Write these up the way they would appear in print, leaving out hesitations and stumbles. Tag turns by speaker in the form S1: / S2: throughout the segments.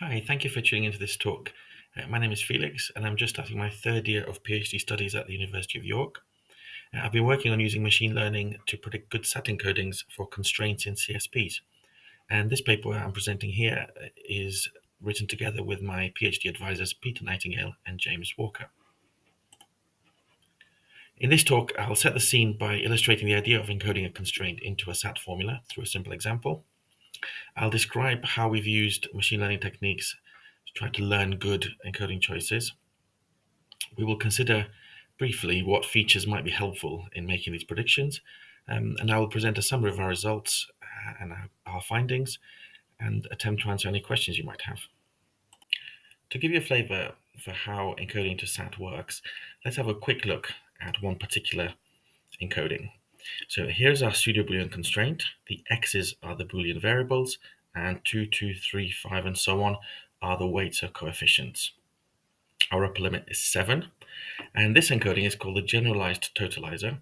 S1: Hi, thank you for tuning into this talk. My name is Felix, and I'm just starting my third year of PhD studies at the University of York. I've been working on using machine learning to predict good set encodings for constraints in CSPs. And this paper I'm presenting here is written together with my PhD advisors Peter Nightingale and James Walker. In this talk, I'll set the scene by illustrating the idea of encoding a constraint into a SAT formula through a simple example. I'll describe how we've used machine learning techniques to try to learn good encoding choices. We will consider briefly what features might be helpful in making these predictions, and I will present a summary of our results and our findings and attempt to answer any questions you might have. To give you a flavor for how encoding to SAT works, let's have a quick look at one particular encoding. So here's our pseudo-Boolean constraint. The x's are the Boolean variables, and 2, 2, 3, 5, and so on are the weights or coefficients. Our upper limit is 7, and this encoding is called a generalized totalizer,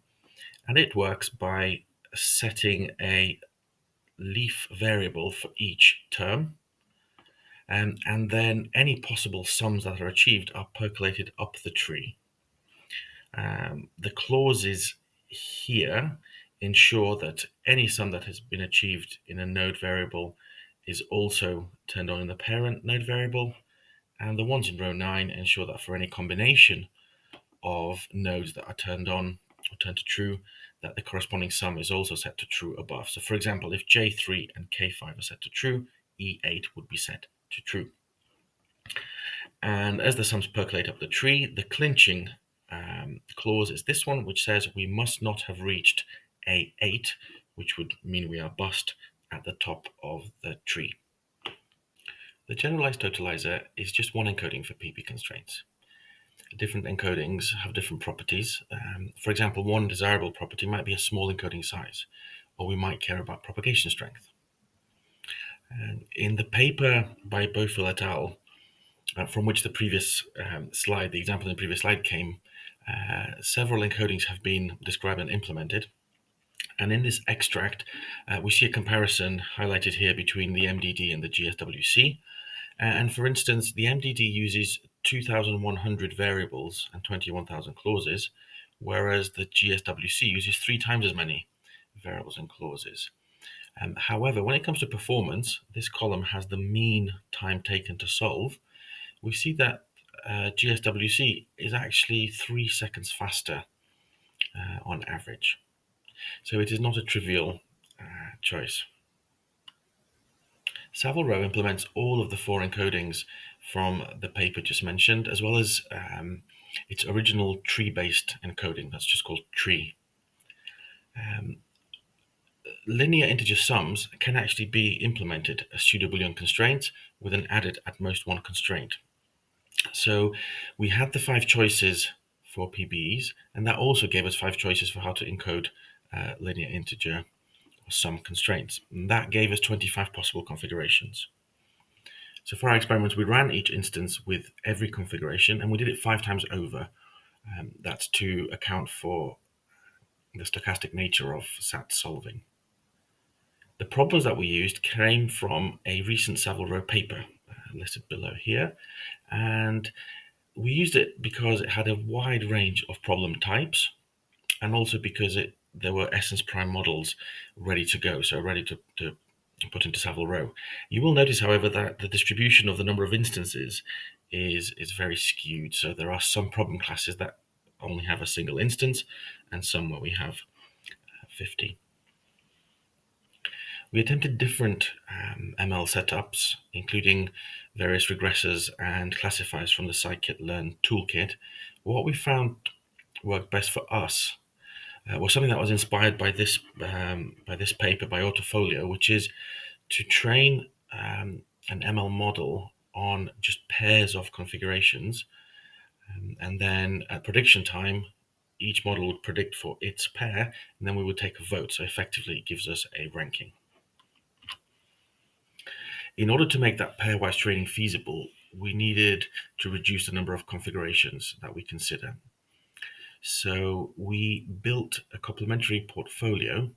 S1: and it works by setting a leaf variable for each term, and then any possible sums that are achieved are percolated up the tree. The clauses here ensure that any sum that has been achieved in a node variable is also turned on in the parent node variable, and the ones in row 9 ensure that for any combination of nodes that are turned on or turned to true, that the corresponding sum is also set to true above. So for example, if J3 and K5 are set to true, E8 would be set to true. And as the sums percolate up the tree, the clinching clause is this one, which says we must not have reached A8, which would mean we are bust at the top of the tree. The generalized totalizer is just one encoding for PP constraints. Different encodings have different properties. For example, one desirable property might be a small encoding size, or we might care about propagation strength. In the paper by Beaufil et al., from which the previous slide, the example in the previous slide came, several encodings have been described and implemented. And in this extract, we see a comparison highlighted here between the MDD and the GSWC. And for instance, the MDD uses 2,100 variables and 21,000 clauses, whereas the GSWC uses 3 times as many variables and clauses. However, when it comes to performance, this column has the mean time taken to solve. We see that GSWC is actually 3 seconds faster on average. So it is not a trivial choice. Savile Row implements all of the 4 encodings from the paper just mentioned, as well as its original tree-based encoding that's just called tree. Linear integer sums can actually be implemented as pseudo-Boolean constraints with an added at most one constraint. So we had the 5 choices for PBEs, and that also gave us 5 choices for how to encode linear integer or sum constraints. And that gave us 25 possible configurations. So for our experiments, we ran each instance with every configuration, and we did it 5 times over. That's to account for the stochastic nature of SAT solving. The problems that we used came from a recent Savile Row paper listed below here, and we used it because it had a wide range of problem types, and also because there were essence prime models ready to go, so ready to put into Savile Row. You will notice, however, that the distribution of the number of instances is very skewed. So there are some problem classes that only have a single instance, and some where we have 50. We attempted different ML setups, including various regressors and classifiers from the scikit-learn toolkit. What we found worked best for us was something that was inspired by this paper by Autofolio, which is to train an ML model on just pairs of configurations, and then at prediction time, each model would predict for its pair, and then we would take a vote. So effectively, it gives us a ranking. In order to make that pairwise training feasible, we needed to reduce the number of configurations that we consider. So we built a complementary portfolio.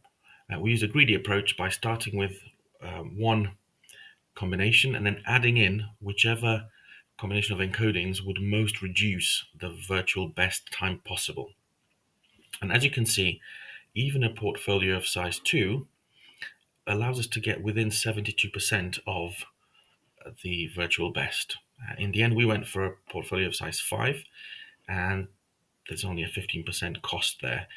S1: We used a greedy approach by starting with one combination and then adding in whichever combination of encodings would most reduce the virtual best time possible. And as you can see, even a portfolio of size 2 allows us to get within 72% of the virtual best. In the end, we went for a portfolio of size 5, and there's only a 15% cost there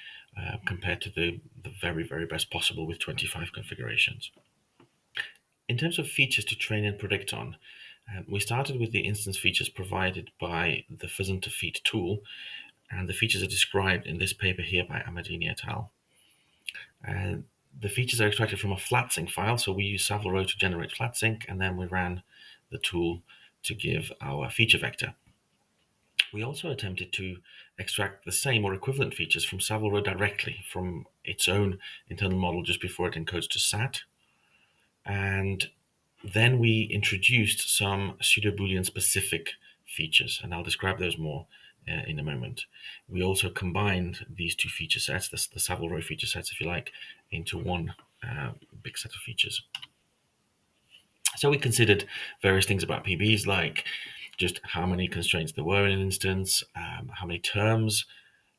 S1: compared to the very, very best possible with 25 configurations. In terms of features to train and predict on, we started with the instance features provided by the Fuzz to Feet tool, and the features are described in this paper here by Amadini et al. The features are extracted from a flatsync file, so we use Savile to generate flatsync, and then we ran the tool to give our feature vector. We also attempted to extract the same or equivalent features from Savile directly from its own internal model just before it encodes to SAT. And then we introduced some Pseudo-Boolean specific features, and I'll describe those more in a moment. We also combined these two feature sets, the Savile feature sets, if you like, into one big set of features. So we considered various things about PBs, like just how many constraints there were in an instance, how many terms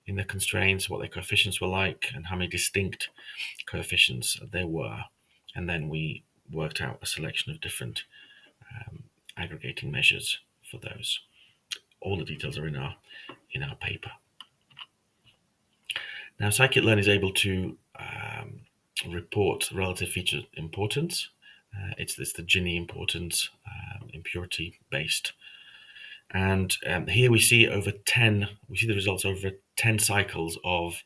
S1: in the constraints, what their coefficients were like, and how many distinct coefficients there were. And then we worked out a selection of different aggregating measures for those. All the details are in our paper. Now, scikit-learn is able to report relative feature importance. It's the Gini importance, impurity based. And here we see the results over 10 cycles of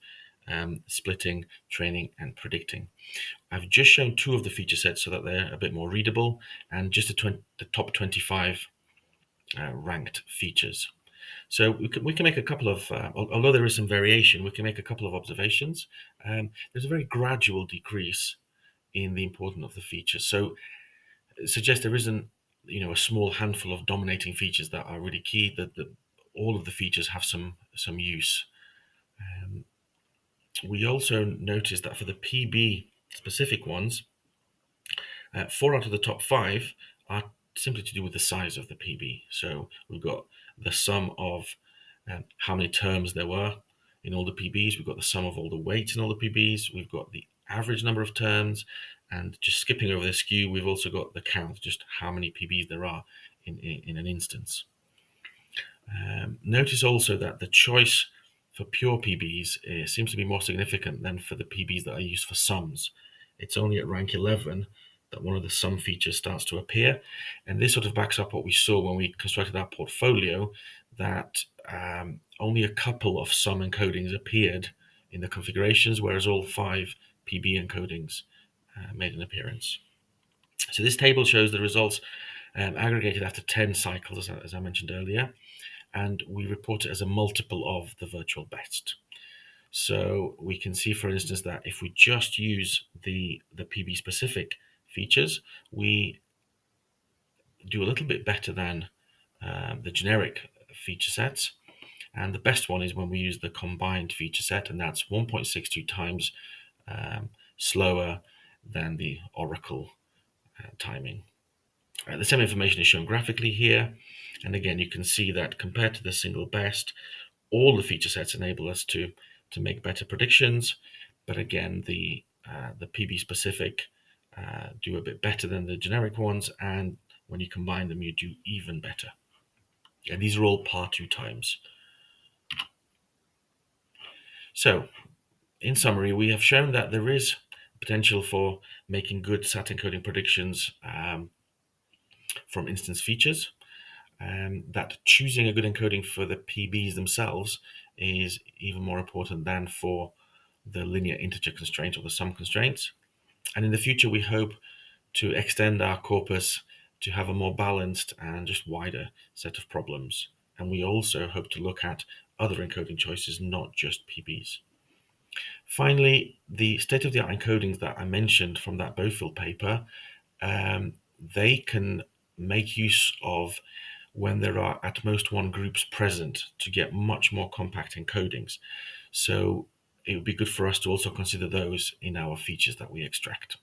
S1: splitting, training, and predicting. I've just shown 2 of the feature sets so that they're a bit more readable, and just the top 25 ranked features. So we can make a couple of, although there is some variation, we can make a couple of observations. There's a very gradual decrease in the importance of the features. So it suggests there isn't, a small handful of dominating features that are really key. That all of the features have some use. We also noticed that for the PB specific ones, 4 out of the top 5 are simply to do with the size of the PB. So we've got the sum of how many terms there were in all the PBs. We've got the sum of all the weights in all the PBs. We've got the average number of terms, and just skipping over the skew, we've also got the count, just how many PBs there are in an instance. Notice also that the choice for pure PBs seems to be more significant than for the PBs that are used for sums. It's only at rank 11 that one of the sum features starts to appear, and this sort of backs up what we saw when we constructed our portfolio, that only a couple of sum encodings appeared in the configurations, whereas all 5 PB encodings made an appearance. So this table shows the results aggregated after 10 cycles, as I mentioned earlier, and we report it as a multiple of the virtual best. So we can see, for instance, that if we just use the PB specific features, we do a little bit better than the generic feature sets. And the best one is when we use the combined feature set, and that's 1.62 times slower than the Oracle timing. The same information is shown graphically here. And again, you can see that compared to the single best, all the feature sets enable us to make better predictions. But again, the PB specific do a bit better than the generic ones. And when you combine them, you do even better. And these are all par 2 times. So, in summary, we have shown that there is potential for making good SAT encoding predictions from instance features, that choosing a good encoding for the PBs themselves is even more important than for the linear integer constraint or the sum constraints. And in the future, we hope to extend our corpus to have a more balanced and just wider set of problems. And we also hope to look at other encoding choices, not just PBs. Finally, the state-of-the-art encodings that I mentioned from that Bofill paper, they can make use of when there are at most 1 groups present to get much more compact encodings. So it would be good for us to also consider those in our features that we extract.